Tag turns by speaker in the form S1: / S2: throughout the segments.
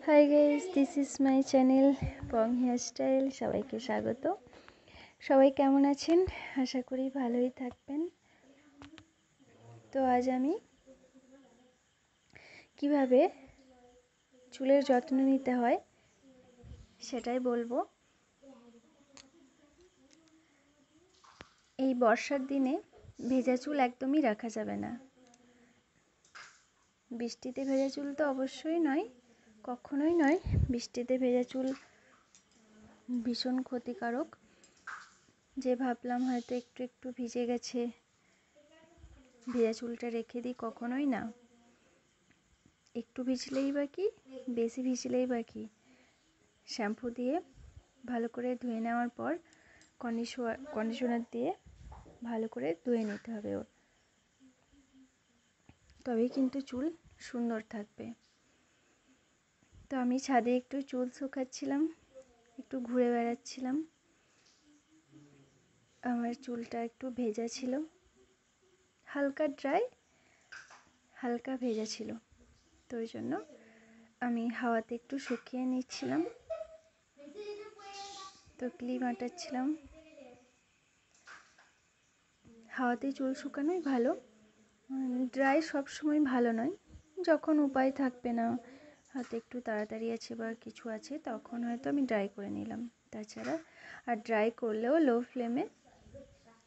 S1: Hi guys, this is my channel pong hairstyle. সবাইকে স্বাগত। সবাই কেমন আছেন? আশা করি ভালোই থাকবেন। তো আজ আমি কিভাবে চুলের যত্ন নিতে হয় সেটাই বলবো। এই বর্ষার দিনে ভেজা চুল একদমই রাখা যাবে না। বৃষ্টিতে ভেজা চুল তো অবশ্যই নয়, কখনোই নয়। বৃষ্টিতে ভেজা চুল ভীষণ ক্ষতিকারক। যে ভাবলাম হয়তো একটু একটু ভিজে গেছে, ভেজা চুলটা রেখে দিই, কখনোই না। একটু ভিজলেই বা কি, বেশি ভিজলেই বা কি, শ্যাম্পু দিয়ে ভালো করে ধুয়ে নেওয়ার পর কন্ডিশনার দিয়ে ভালো করে ধুয়ে নিতে হবে ওর, তবেই কিন্তু চুল সুন্দর থাকবে। তো আমি ছাদে একটু চুল শুকাচ্ছিলাম, একটু ঘুরে বেড়াচ্ছিলাম। আমার চুলটা একটু ভেজা ছিল, হালকা ড্রাই, হালকা ভেজা ছিল। তো ওই জন্য আমি হাওয়াতে একটু শুকিয়ে নিচ্ছিলাম। তো ক্লিপ আঁটাচ্ছিলাম। হাওয়াতে চুল শুকানোই ভালো, ড্রাই সব সময় ভালো নয়। যখন উপায় থাকবে না, হয়তো একটু তাড়াতাড়ি আছে বা কিছু আছে, তখন হয়তো আমি ড্রাই করে নিলাম। তাছাড়া আর ড্রাই করলেও লো ফ্লেমে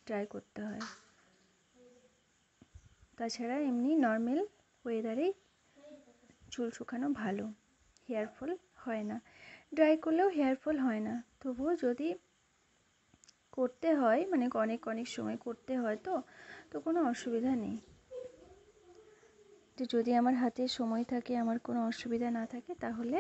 S1: ড্রাই করতে হয়। তাছাড়া এমনি নর্মাল ওয়েদারেই চুল শুকানো ভালো, হেয়ার ফল হয় না। ড্রাই করলেও হেয়ার ফল হয় না। তবুও যদি করতে হয়, মানে অনেক অনেক সময় করতে হয়, তো কোনো অসুবিধা নেই। তো যদি আমার হাতে সময় থাকে, আমার কোনো অসুবিধা না থাকে, তাহলে